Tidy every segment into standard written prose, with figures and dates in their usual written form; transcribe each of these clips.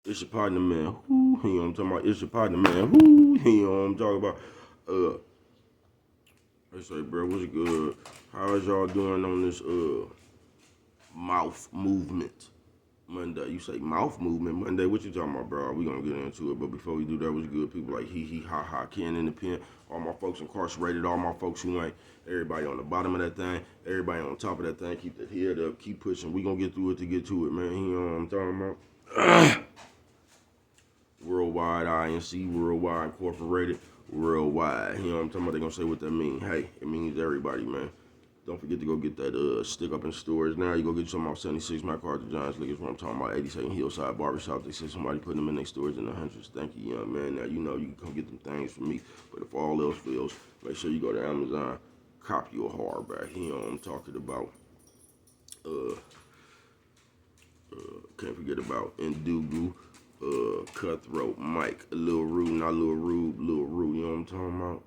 It's your partner, man. Whoo, you know what I'm talking about? It's your partner, man. Whoo, you know what I'm talking about? They say, bro, what's good? How is y'all doing on this mouth movement Monday? You say mouth movement Monday? What you talking about, bro? We gonna get into it, but before we do that, what's good? People like hee ha ha, Ken in the pen. All my folks incarcerated, all my folks who ain't. Everybody on the bottom of that thing, everybody on top of that thing. Keep that head up, keep pushing. We gonna get through it to get to it, man. You know what I'm talking about? Worldwide INC, Worldwide Incorporated, Worldwide. You know what I'm talking about? They gonna say what that mean. Hey, it means everybody, man. Don't forget to go get that stick up in stores. Now you go get some off 76 MacArthur Johns. Look, it's what I'm talking about. 82nd Hillside Barbershop. They say somebody putting them in their stores in the hundreds. Thank you, young man. Now you know you can come get them things from me. But if all else fails, make sure you go to Amazon, copy your hardback. You know what I'm talking about. Uh, Can't forget about Indugu, Cutthroat, Mike, Lil Rude, not Lil Rude, Lil Rude, you know what I'm talking about?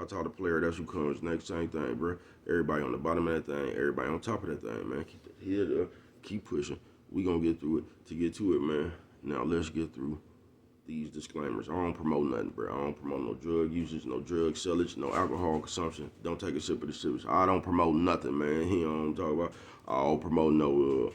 Tata the player, that's who comes next, same thing, bro. Everybody on the bottom of that thing, everybody on top of that thing, man. Keep that head up, keep pushing. We gonna get through it to get to it, man. Now let's get through these disclaimers. I don't promote nothing, bro. I don't promote no drug usage, no drug sellage, no alcohol consumption. Don't take a sip of the sip. I don't promote nothing, man. You know what I'm talking about? I don't promote no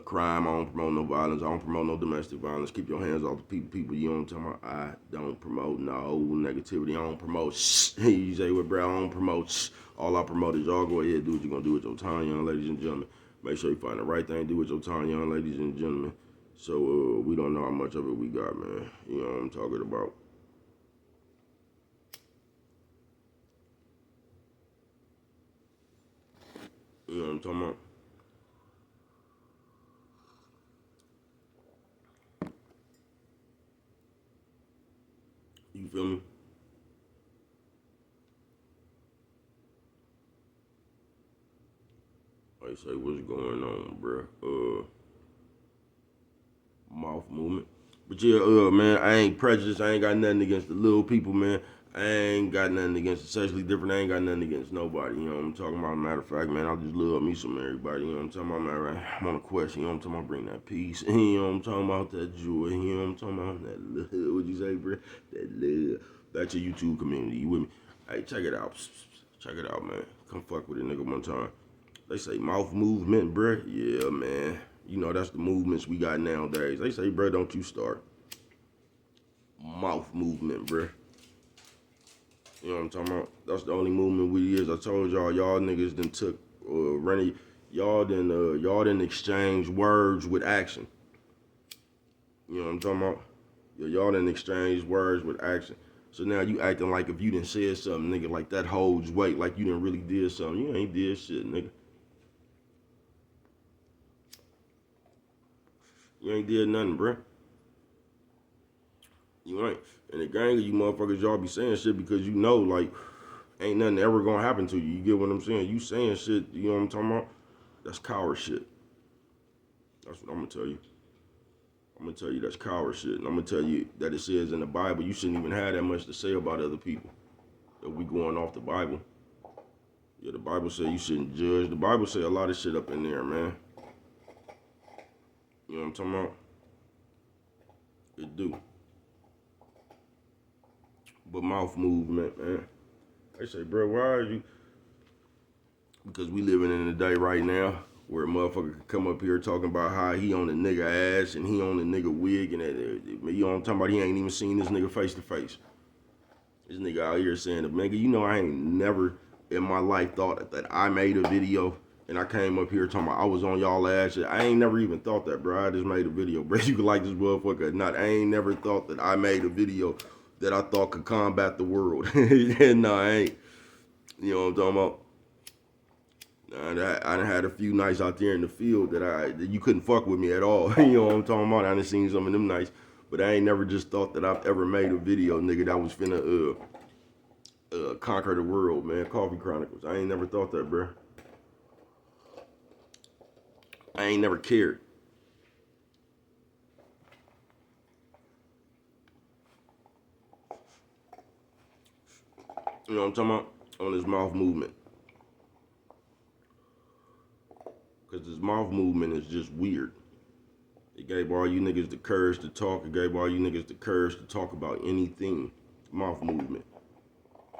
crime. I don't promote no violence. I don't promote no domestic violence. Keep your hands off the people. You know what I'm talking about? I don't promote no negativity. I don't promote shh. You say, well, bro, I don't promote shh. All I promote is y'all go ahead and do what you're going to do with your time, young ladies and gentlemen. Make sure you find the right thing to do with your time, young ladies and gentlemen. So we don't know how much of it we got, man. You know what I'm talking about. You know what I'm talking about? You feel me? Like say, what's going on, bro? Mouth movement. But yeah, man, I ain't prejudiced. I ain't got nothing against the little people, man. I ain't got nothing against the sexually different. I ain't got nothing against nobody. You know what I'm talking about? Matter of fact, man, I just love me some everybody. You know what I'm talking about? Man, I'm on a quest. You know what I'm talking about? Bring that peace. You know what I'm talking about? That joy. You know what I'm talking about? That love. What'd you say, bro? That love. That's your YouTube community. You with me? Hey, check it out. Check it out, man. Come fuck with a nigga one time. They say mouth movement, bruh. Yeah, man. You know, that's the movements we got nowadays. They say, bruh, don't you start. Mouth movement, bruh. You know what I'm talking about? That's the only movement we is. I told y'all niggas done took, running, y'all didn't exchange words with action. You know what I'm talking about? Yeah, y'all didn't exchange words with action. So now you acting like if you didn't say something, nigga, like that holds weight, like you didn't really did something. You ain't did shit, nigga. You ain't did nothing, bruh. You ain't. And the gang of you motherfuckers, y'all be saying shit because you know, like, ain't nothing ever gonna happen to you. You get what I'm saying? You saying shit, you know what I'm talking about? That's coward shit. That's what I'm gonna tell you. I'm gonna tell you that's coward shit. And I'm gonna tell you that it says in the Bible you shouldn't even have that much to say about other people. That we going off the Bible. Yeah, the Bible say you shouldn't judge. The Bible say a lot of shit up in there, man. You know what I'm talking about? It do. But mouth movement, man. They say, bro, why are you? Because we living in a day right now where a motherfucker can come up here talking about how he on a nigga ass and he on a nigga wig and that, you know what I'm talking about? He ain't even seen this nigga face to face. This nigga out here saying, nigga, you know I ain't never in my life thought that I made a video and I came up here talking about I was on y'all ass. I ain't never even thought that, bro. I just made a video, bro. You could like this motherfucker or not. I ain't never thought that I made a video that I thought could combat the world. No, I ain't. You know what I'm talking about? I done had a few nights out there in the field that you couldn't fuck with me at all. You know what I'm talking about? I done seen some of them nights, but I ain't never just thought that I've ever made a video, nigga, that was finna conquer the world, man. Coffee Chronicles. I ain't never thought that, bro. I ain't never cared. You know what I'm talking about? On this mouth movement, because this mouth movement is just weird. It gave all you niggas the courage to talk. It gave all you niggas the courage to talk about anything. Mouth movement.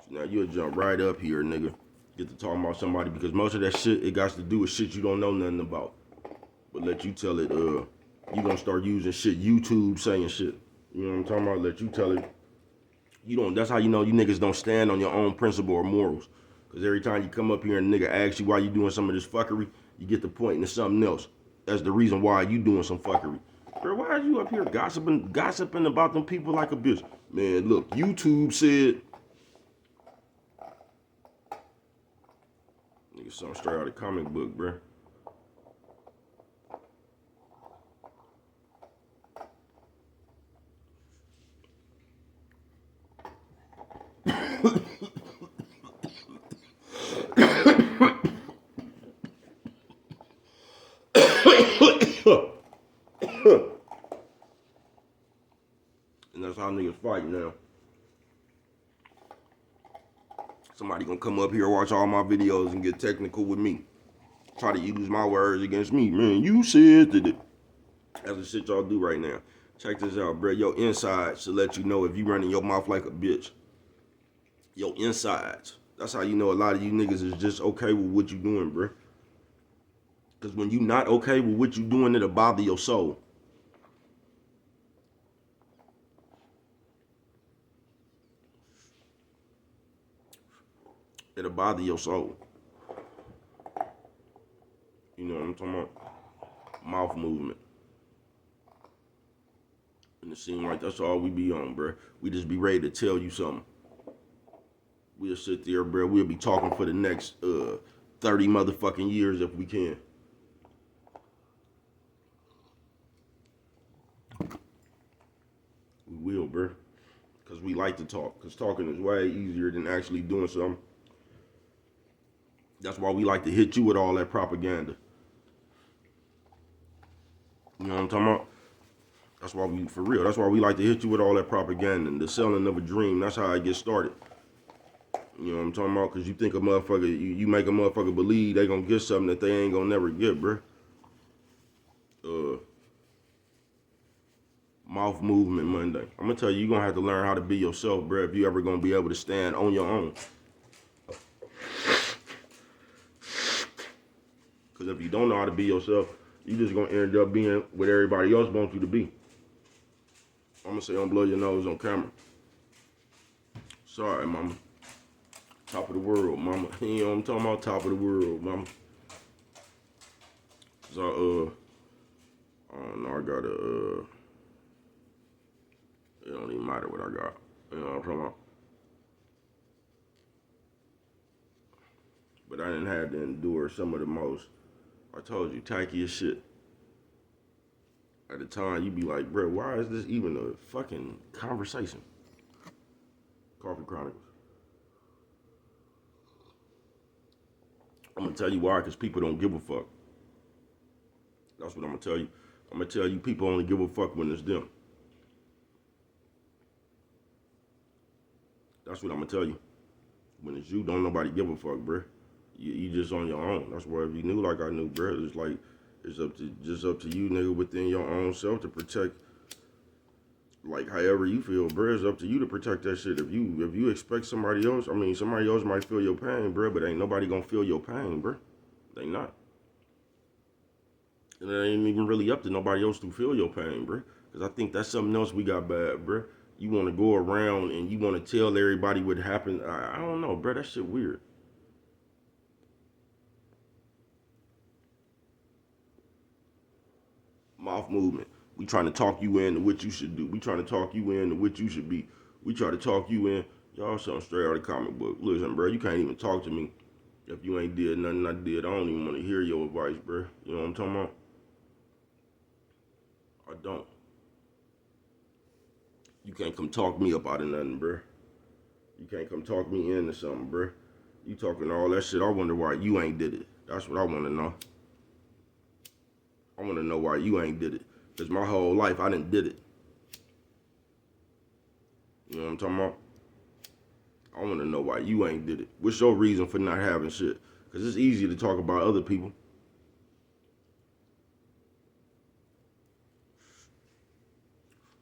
So now you'll jump right up here, nigga. Get to talking about somebody because most of that shit, it got to do with shit you don't know nothing about. But let you tell it, you gonna start using shit, YouTube saying shit. You know what I'm talking about? Let you tell it. You don't, that's how you know you niggas don't stand on your own principle or morals. Because every time you come up here and a nigga asks you why you doing some of this fuckery, you get the point into something else. That's the reason why you doing some fuckery. Bro, why are you up here gossiping about them people like a bitch? Man, look, YouTube said, nigga, something straight out of the comic book, bro. And that's how niggas fight now. Somebody gonna come up here, watch all my videos, and get technical with me. Try to use my words against me. Man, you said that. That's the shit y'all do right now. Check this out, bro. Your insides to let you know if you running your mouth like a bitch. Your insides. That's how you know a lot of you niggas is just okay with what you doing, bro. Because when you not okay with what you doing, it'll bother your soul. It'll bother your soul. You know what I'm talking about? Mouth movement. And it seems like that's all we be on, bro. We just be ready to tell you something. We'll sit there, bro. We'll be talking for the next 30 motherfucking years if we can. We will, bro. Because we like to talk. Because talking is way easier than actually doing something. That's why we like to hit you with all that propaganda. You know what I'm talking about? That's why we, for real, that's why we like to hit you with all that propaganda and the selling of a dream. That's how I get started. You know what I'm talking about? Because you think a motherfucker, you make a motherfucker believe they gonna get something that they ain't gonna never get, bro. Mouth movement Monday. I'm gonna tell you, you're gonna have to learn how to be yourself, bro, if you ever gonna be able to stand on your own. Because if you don't know how to be yourself, you just gonna end up being what everybody else wants you to be. I'm gonna say don't blow your nose on camera. Sorry, mama. Top of the world, mama. You know what I'm talking about? Top of the world, mama. So, I don't know, I got it don't even matter what I got. You know what I'm talking about? But I didn't have to endure some of the most, I told you, tacky as shit. At the time, you'd be like, bro, why is this even a fucking conversation? Coffee Chronicles. I'm gonna tell you why, because people don't give a fuck. That's what I'm gonna tell you. I'm gonna tell you people only give a fuck when it's them. That's what I'm gonna tell you. When it's you, don't nobody give a fuck, bro. You just on your own. That's why if you knew like I knew, bro, it's like it's up to you, nigga, within your own self to protect. Like however you feel, bro, it's up to you to protect that shit. If you expect somebody else, I mean, somebody else might feel your pain, bro, but ain't nobody gonna feel your pain, bro. They not. And it ain't even really up to nobody else to feel your pain, bro. Because I think that's something else we got bad, bro. You want to go around and you want to tell everybody what happened. I don't know, bro. That shit weird. Mouth movement. We trying to talk you into what you should do. We trying to talk you into what you should be. We try to talk you in. Y'all something straight out of the comic book. Listen, bro, you can't even talk to me if you ain't did nothing I did. I don't even want to hear your advice, bro. You know what I'm talking about? I don't. You can't come talk me up out of nothing, bro. You can't come talk me into something, bro. You talking all that shit. I wonder why you ain't did it. That's what I want to know. I want to know why you ain't did it. Because my whole life, I done did it. You know what I'm talking about? I want to know why you ain't did it. What's your reason for not having shit? Because it's easy to talk about other people.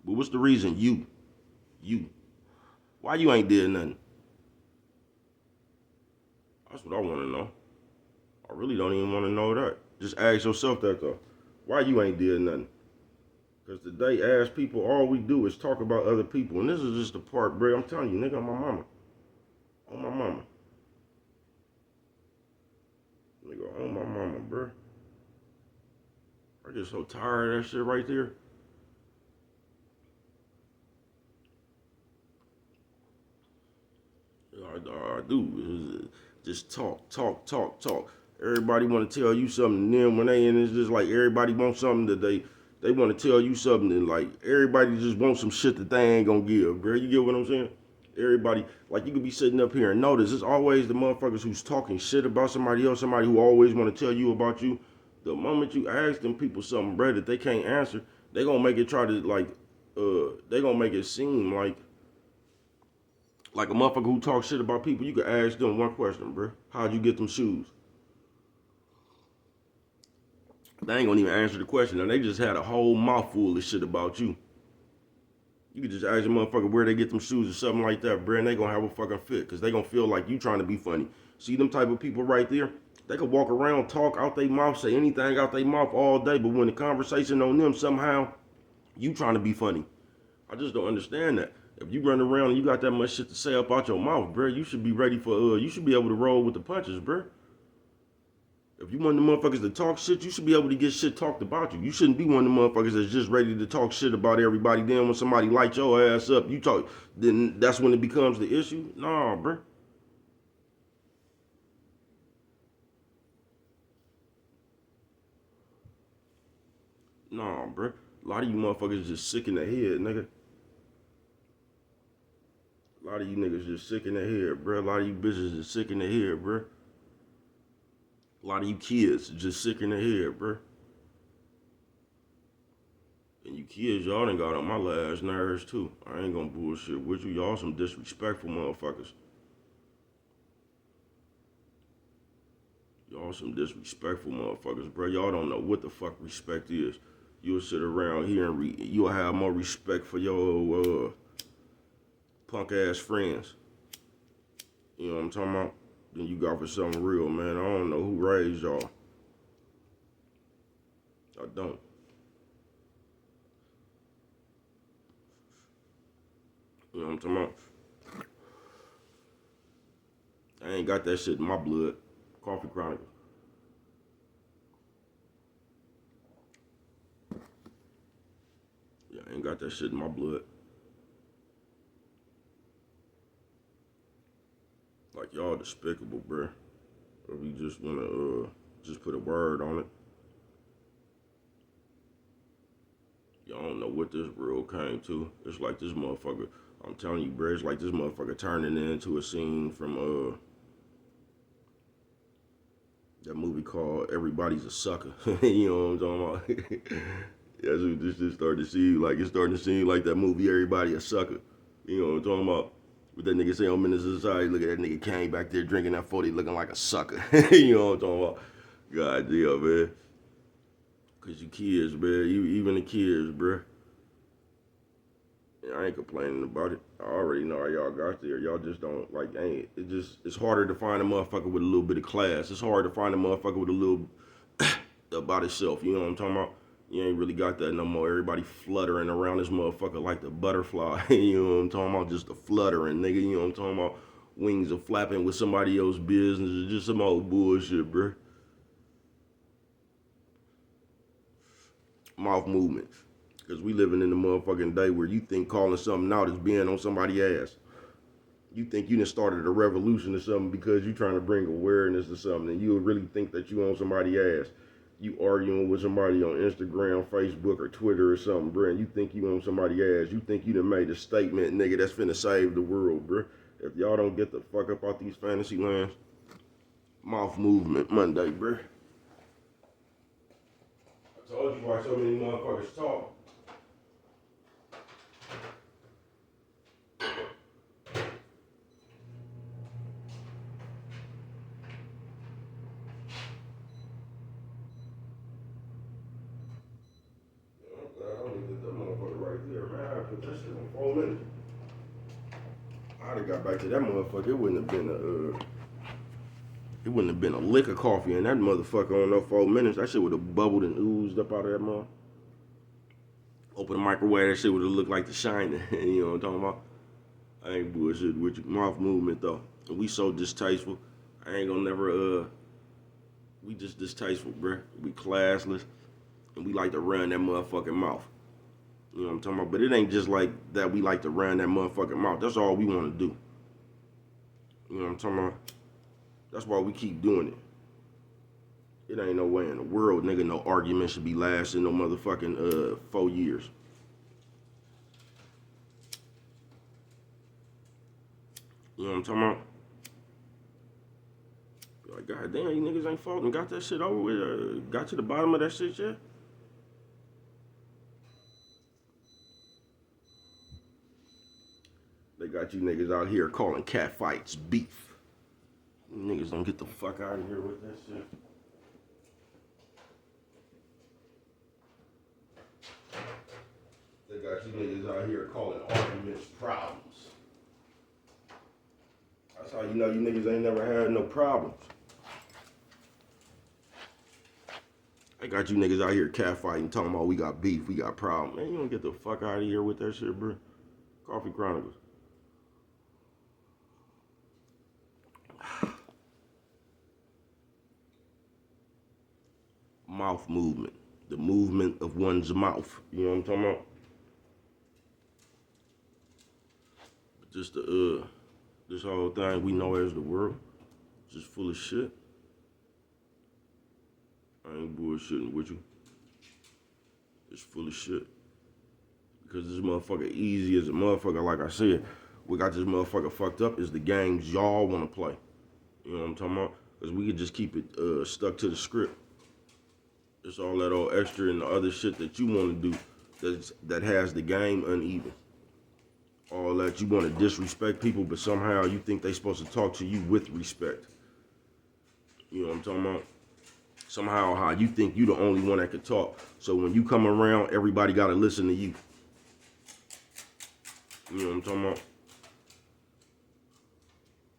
But what's the reason you? Why you ain't did nothing? That's what I want to know. I really don't even want to know that. Just ask yourself that though. Why you ain't did nothing? Because today, as people, all we do is talk about other people. And this is just the part, bro. I'm telling you, nigga, on my mama. On my mama. Nigga, on my mama, bro. I get so tired of that shit right there. I do. Just talk. Everybody want to tell you something, and then when they in, it's just like everybody wants something that they want to tell you something, and like everybody just wants some shit that they ain't gonna give, bro. You get what I'm saying? Everybody, like you could be sitting up here and notice it's always the motherfuckers who's talking shit about somebody else, somebody who always want to tell you about you. The moment you ask them people something, bro, that they can't answer, they gonna make it try to they gonna make it seem like a motherfucker who talks shit about people. You could ask them one question, bro. How'd you get them shoes? They ain't gonna even answer the question. And they just had a whole mouthful of shit about you. You could just ask a motherfucker where they get them shoes or something like that, bro, and they gonna have a fucking fit. Cause they gonna feel like you trying to be funny. See them type of people right there? They could walk around, talk out their mouth, say anything out their mouth all day, but when the conversation on them somehow, you trying to be funny. I just don't understand that. If you run around and you got that much shit to say up out your mouth, bro, you should be ready for you should be able to roll with the punches, bro. If you want the motherfuckers to talk shit, you should be able to get shit talked about you. You shouldn't be one of the motherfuckers that's just ready to talk shit about everybody. Then when somebody light your ass up, you talk. Then that's when it becomes the issue. Nah, bro. Nah, bro. A lot of you motherfuckers just sick in the head, nigga. A lot of you niggas just sick in the head, bro. A lot of you bitches is sick in the head, bro. A lot of you kids just sick in the head, bro. And you kids, y'all done got on my last nerves too. I ain't gonna bullshit with you. Y'all some disrespectful motherfuckers. Y'all some disrespectful motherfuckers, bro. Y'all don't know what the fuck respect is. You'll sit around here and you'll have more respect for your punk ass friends. You know what I'm talking about? Than you got for something real, man. I don't know who raised y'all. I don't. You know what I'm talking about? I ain't got that shit in my blood. Coffee Chronicles. Yeah, I ain't got that shit in my blood. Like y'all despicable, bruh. If we just wanna just put a word on it. Y'all don't know what this world came to. It's like this motherfucker. I'm telling you, bruh. It's like this motherfucker turning into a scene from that movie called Everybody's a Sucker. You know what I'm talking about? That's what this just started to see. Like it's starting to seem like that movie Everybody a Sucker. You know what I'm talking about? With that nigga say I'm in the society, look at that nigga Kane back there drinking that 40 looking like a sucker. You know what I'm talking about? God damn, man. Cause you kids, man. You even the kids, bruh. Yeah, I ain't complaining about it. I already know how y'all got there. Y'all just don't like. Ain't it just? It's harder to find a motherfucker with a little bit of class. It's hard to find a motherfucker with a little about itself. You know what I'm talking about? You ain't really got that no more. Everybody fluttering around this motherfucker like the butterfly. You know what I'm talking about? Just the fluttering, nigga. You know what I'm talking about? Wings are flapping with somebody else's business. It's just some old bullshit, bruh. Mouth movements. Because we living in the motherfucking day where you think calling something out is being on somebody's ass. You think you done started a revolution or something because you trying to bring awareness to something, and you really think that you on somebody's ass. You arguing with somebody on Instagram, Facebook, or Twitter or something, bro, and you think you on somebody's ass. You think you done made a statement, nigga, that's finna save the world, bro. If y'all don't get the fuck up out these fantasy lands, mouth movement Monday, bro. I told you why so many motherfuckers talk. I don't need that motherfucker right there, man. put that shit on 4 minutes. I'd have got back to that motherfucker. It wouldn't have been a lick of coffee in that motherfucker on no 4 minutes. That shit would have bubbled and oozed up out of that motherfucker. Open the microwave, that shit would have looked like The Shining. You know what I'm talking about? I ain't bullshit with you. Mouth movement though. And we so distasteful. I ain't gonna never we just distasteful, bruh. We classless. And we like to run that motherfucking mouth. You know what I'm talking about? But it ain't just like that we like to run that motherfucking mouth. That's all we wanna do. You know what I'm talking about? That's why we keep doing it. It ain't no way in the world, nigga, no argument should be lasting no motherfucking 4 years. You know what I'm talking about? Like, goddamn, you niggas ain't fought and got that shit over with. Got to the bottom of that shit yet? They got you niggas out here calling cat fights beef. You niggas don't get the fuck out of here with that shit. They got you niggas out here calling arguments problems. That's how you know you niggas ain't never had no problems. I got you niggas out here catfighting, talking about we got beef, we got problems. Man, you don't get the fuck out of here with that shit, bro. Coffee Chronicles. Mouth movement. The movement of one's mouth. You know what I'm talking about? Just this whole thing we know as the world, just full of shit. I ain't bullshitting with you. It's full of shit. Because this motherfucker easy as a motherfucker, like I said. What got this motherfucker fucked up is the games y'all want to play. You know what I'm talking about? Because we could just keep it stuck to the script. It's all that old extra and the other shit that you want to do that has the game uneven. All that you want to disrespect people, but somehow you think they supposed to talk to you with respect. You know what I'm talking about? Somehow how you think you the only one that could talk. So when you come around, everybody got to listen to you. You know what I'm talking about?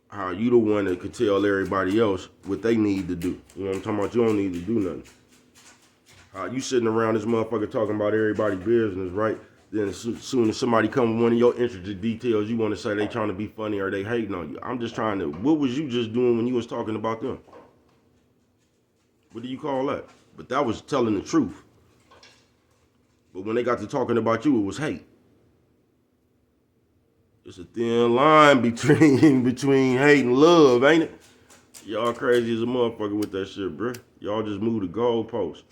How you the one that could tell everybody else what they need to do. You know what I'm talking about? You don't need to do nothing. How you sitting around this motherfucker talking about everybody's business, right? Then as soon as somebody come with one of your interested details, you want to say they trying to be funny or they hating on you. I'm just trying to, what was you just doing when you was talking about them? What do you call that? But that was telling the truth. But when they got to talking about you, it was hate. It's a thin line between hate and love, ain't it? Y'all crazy as a motherfucker with that shit, bro. Y'all just moved the goalpost.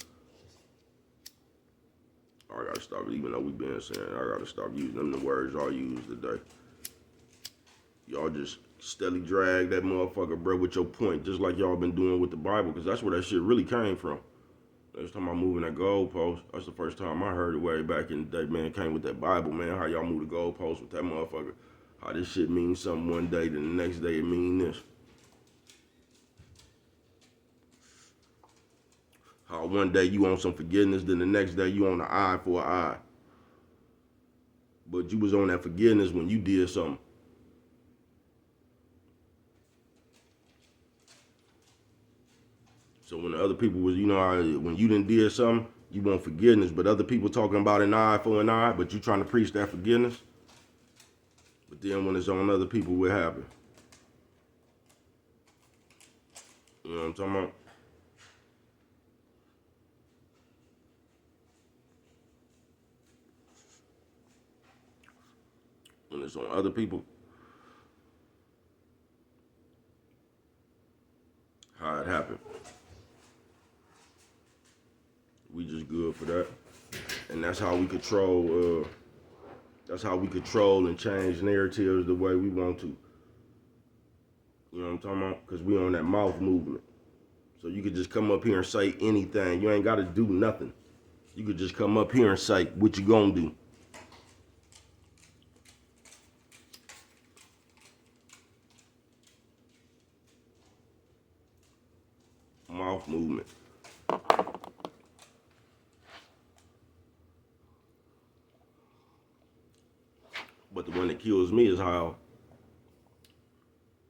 I gotta stop it, even though we been saying I gotta stop using them the words y'all use today. Y'all just steadily drag that motherfucker, bro, with your point, just like y'all been doing with the Bible, because that's where that shit really came from. Next time I'm moving that goalpost, that's the first time I heard it way back in the day, man. Came with that Bible, man. How y'all move the goalpost with that motherfucker. How this shit means something one day, then the next day it mean this. How one day you want some forgiveness, then the next day you want an eye for an eye. But you was on that forgiveness when you did something. So when the other people was, you know, when you didn't did something, you want forgiveness, but other people talking about an eye for an eye, but you trying to preach that forgiveness. But then when it's on other people, what happen? You know what I'm talking about? When it's on other people, how it happened. We just good for that. And that's how we control, and change narratives the way we want to. You know what I'm talking about? Because we on that mouth movement. So you could just come up here and say anything. You ain't got to do nothing. You could just come up here and say what you gonna do. Mouth movement. But the one that kills me is how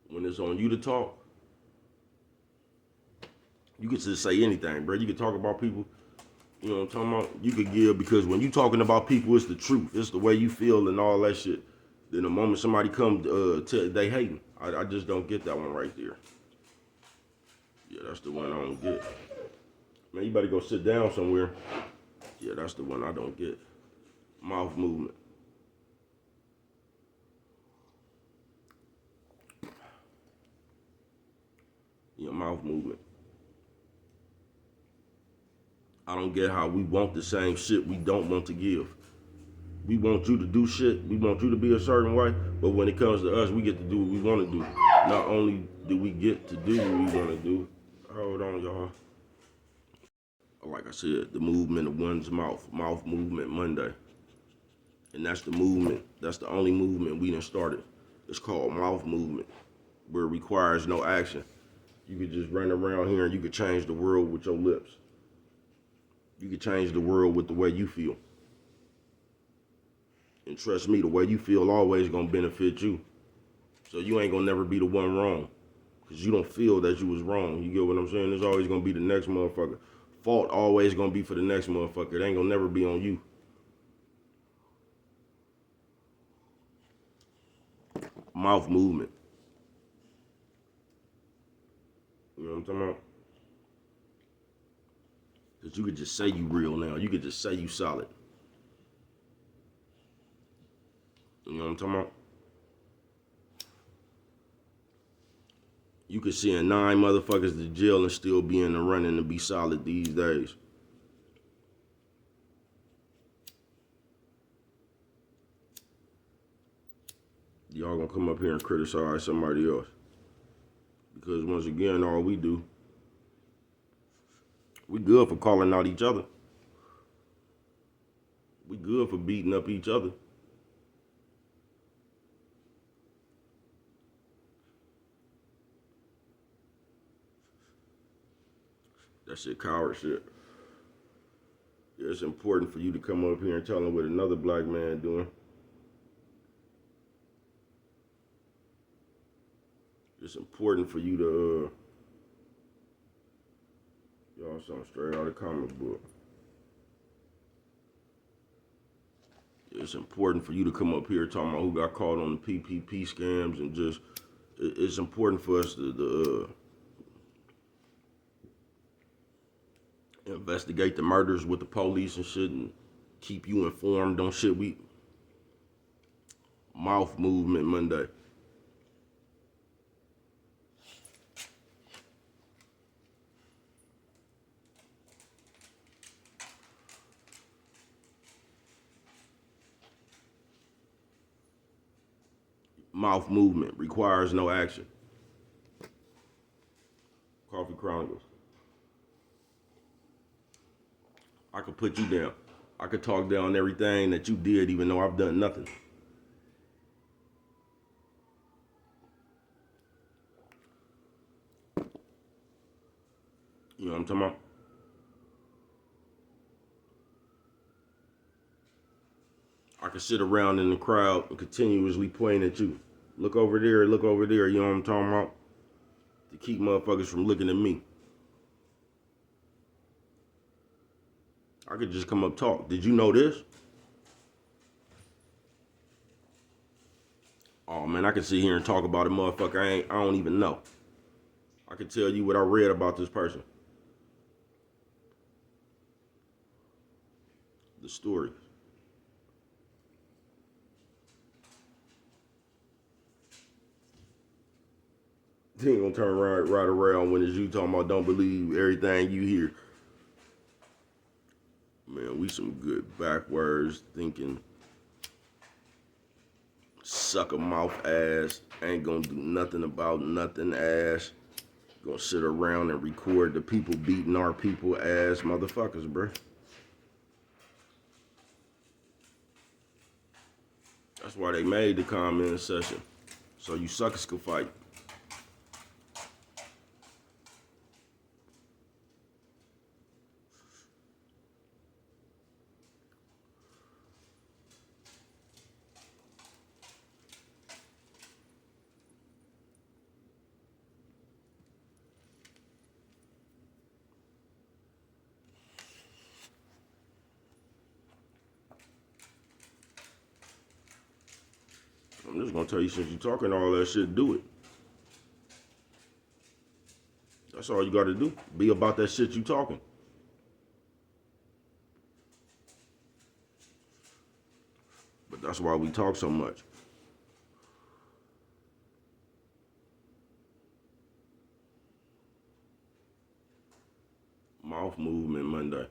when it's on you to talk, you can just say anything, bro. You can talk about people. You know what I'm talking about? You could give because when you talking about people, it's the truth. It's the way you feel and all that shit. Then the moment somebody come, they hating. I just don't get that one right there. Yeah, that's the one I don't get. Man, you better go sit down somewhere. Yeah, that's the one I don't get. Mouth movement. Yeah, mouth movement. I don't get how we want the same shit we don't want to give. We want you to do shit. We want you to be a certain way. But when it comes to us, we get to do what we want to do. Not only do we get to do what we want to do. Hold on, y'all. Like I said, the movement of one's mouth. Mouth movement Monday. And that's the movement. That's the only movement we done started. It's called mouth movement, where it requires no action. You could just run around here and you could change the world with your lips. You could change the world with the way you feel. And trust me, the way you feel always gonna benefit you. So you ain't gonna never be the one wrong. Cause you don't feel that you was wrong. You get what I'm saying? There's always gonna be the next motherfucker. Fault always gonna be for the next motherfucker. It ain't gonna never be on you. Mouth movement. You know what I'm talking about? Cause you could just say you real now. You could just say you solid. You know what I'm talking about? You could send 9 motherfuckers to jail and still be in the running and be solid these days. Y'all gonna come up here and criticize somebody else. Because once again, all we do, we good for calling out each other. We good for beating up each other. That shit coward shit. Yeah, it's important for you to come up here and tell them what another black man doing. It's important for you to, y'all sound straight out of comic book. It's important for you to come up here talking about who got caught on the PPP scams and just, it's important for us to investigate the murders with the police and shit and keep you informed on shit. We mouth movement Monday. Mouth movement requires no action. Coffee Chronicles. I could put you down. I could talk down everything that you did even though I've done nothing. You know what I'm talking about? I could sit around in the crowd and continuously point at you. Look over there, you know what I'm talking about? To keep motherfuckers from looking at me. I could just come up talk. Did you know this? Oh man, I could sit here and talk about a motherfucker I don't even know. I could tell you what I read about this person. The story. He ain't gonna turn right around when it's you talking about don't believe everything you hear. Man, we some good backwards thinking, suck a mouth ass, ain't gonna do nothing about nothing ass. Gonna sit around and record the people beating our people ass motherfuckers, bruh. That's why they made the comment session. So you suckers could fight. just gonna tell you, since you talking all that shit, do it. That's all you gotta do. Be about that shit you talking. But that's why we talk so much. Mouth movement Monday.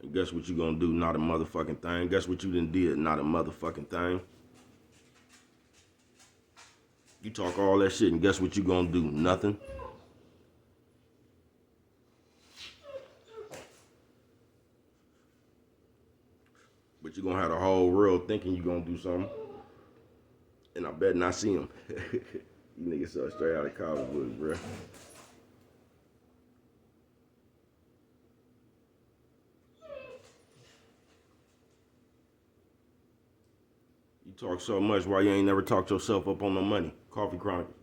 And guess what you gonna do? Not a motherfucking thing. Guess what you done did? Not a motherfucking thing. You talk all that shit and guess what you gonna do? Nothing. But you gonna have the whole world thinking you gonna do something. And I bet not see him. You niggas so straight out of college books, bruh. You talk so much, why you ain't never talked yourself up on no money? Coffee Chronicles.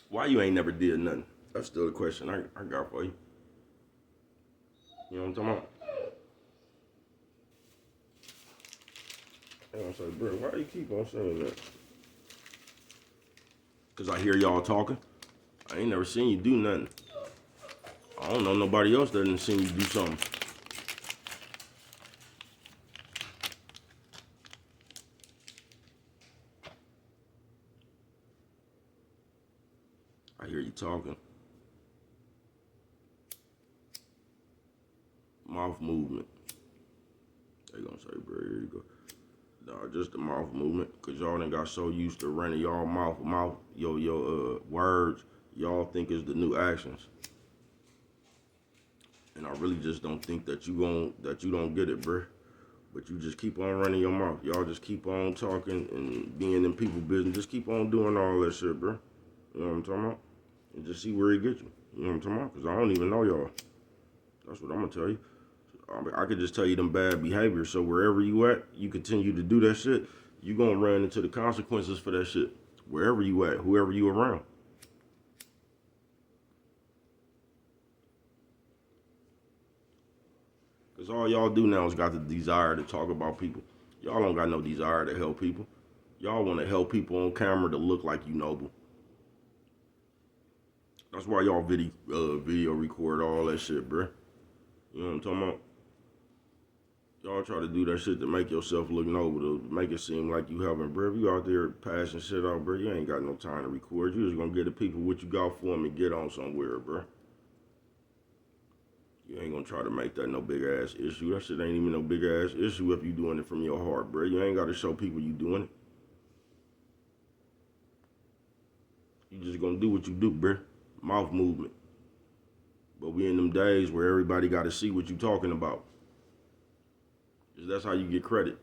Why you ain't never did nothing? That's still the question I got for you. You know what I'm talking about? And I say, bro, why do you keep on saying that? Because I hear y'all talking. I ain't never seen you do nothing. I don't know nobody else that didn't seen you do something. I hear you talking. Mouth movement. They gonna say, bro, here you go. Nah, just the mouth movement. Cause y'all done got so used to running y'all mouth, your words, y'all think is the new actions. And I really just don't think that you don't get it, bruh. But you just keep on running your mouth. Y'all just keep on talking and being in people business. Just keep on doing all that shit, bruh. You know what I'm talking about? And just see where it gets you. You know what I'm talking about? Because I don't even know y'all. That's what I'm going to tell you. I could just tell you them bad behaviors. So wherever you at, you continue to do that shit, you going to run into the consequences for that shit. Wherever you at, whoever you around. Because all y'all do now is got the desire to talk about people. Y'all don't got no desire to help people. Y'all want to help people on camera to look like you noble. That's why y'all video record all that shit, bruh. You know what I'm talking about? Y'all try to do that shit to make yourself look noble, to make it seem like you helping, bruh. If you out there passing shit out, bruh, you ain't got no time to record. You just gonna get the people what you got for them and get on somewhere, bruh. You ain't gonna try to make that no big ass issue. That shit ain't even no big ass issue if you doing it from your heart, bruh. You ain't gotta show people you doing it. You just gonna do what you do, bruh. Mouth movement. But we in them days where everybody gotta see what you talking about. Cause that's how you get credit.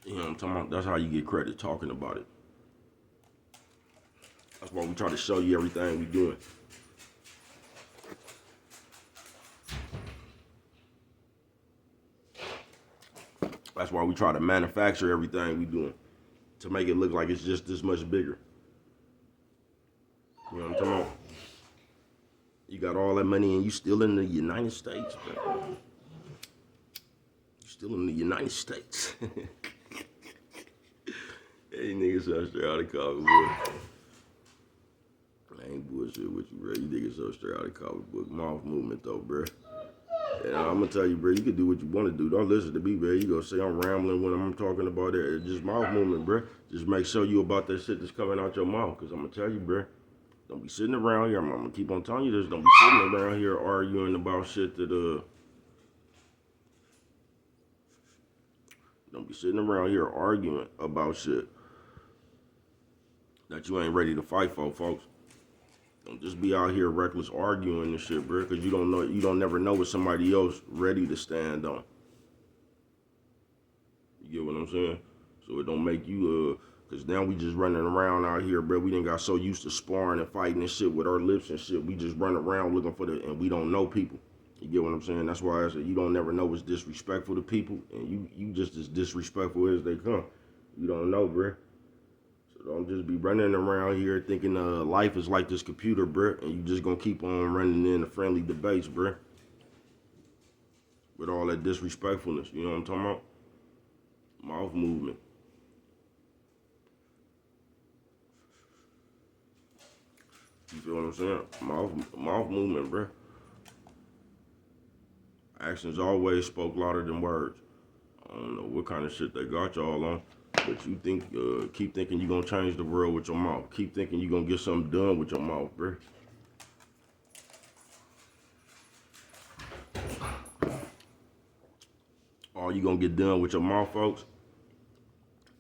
You know what I'm talking about? That's how you get credit, talking about it. That's why we try to show you everything we doing. That's why we try to manufacture everything we doing to make it look like it's just this much bigger. You know what I'm talking about? You got all that money and you still in the United States, bro. You still in the United States. Hey, niggas so straight out of comic book. I ain't bullshit with you, bro. You niggas so straight out of comic book. Mouth movement, though, bro. And I'm gonna tell you, bro, you can do what you want to do. Don't listen to me, bro. You gonna say I'm rambling when I'm talking about it. It's just mouth movement, bro. Just make sure you about that shit that's coming out your mouth. Cause I'm gonna tell you, bro. Don't be sitting around here. I'm gonna keep on telling you this. Don't be sitting around here arguing about shit that Don't be sitting around here arguing about shit that you ain't ready to fight for, folks. Don't just be out here reckless arguing and shit, bro, because you don't never know what somebody else ready to stand on. You get what I'm saying? So it don't make you, because now we just running around out here, bro. We done got so used to sparring and fighting and shit with our lips and shit. We just run around looking for and we don't know people. You get what I'm saying? That's why I said you don't never know what's disrespectful to people, and you just as disrespectful as they come. You don't know, bruh. So don't just be running around here thinking life is like this computer, bruh, and you just gonna keep on running in the friendly debates, bruh. With all that disrespectfulness, you know what I'm talking about? Mouth movement. You feel what I'm saying? Mouth movement, bruh. Actions always spoke louder than words. I don't know what kind of shit they got y'all on, but you think, keep thinking you gonna change the world with your mouth. Keep thinking you gonna get something done with your mouth, bruh. All you gonna get done with your mouth, folks,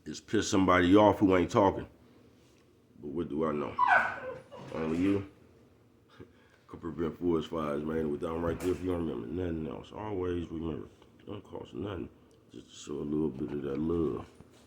is piss somebody off who ain't talking. But what do I know? Only you could prevent forest fires, man. With them right there, if you don't remember nothing else, always remember, it don't cost nothing just to show a little bit of that love.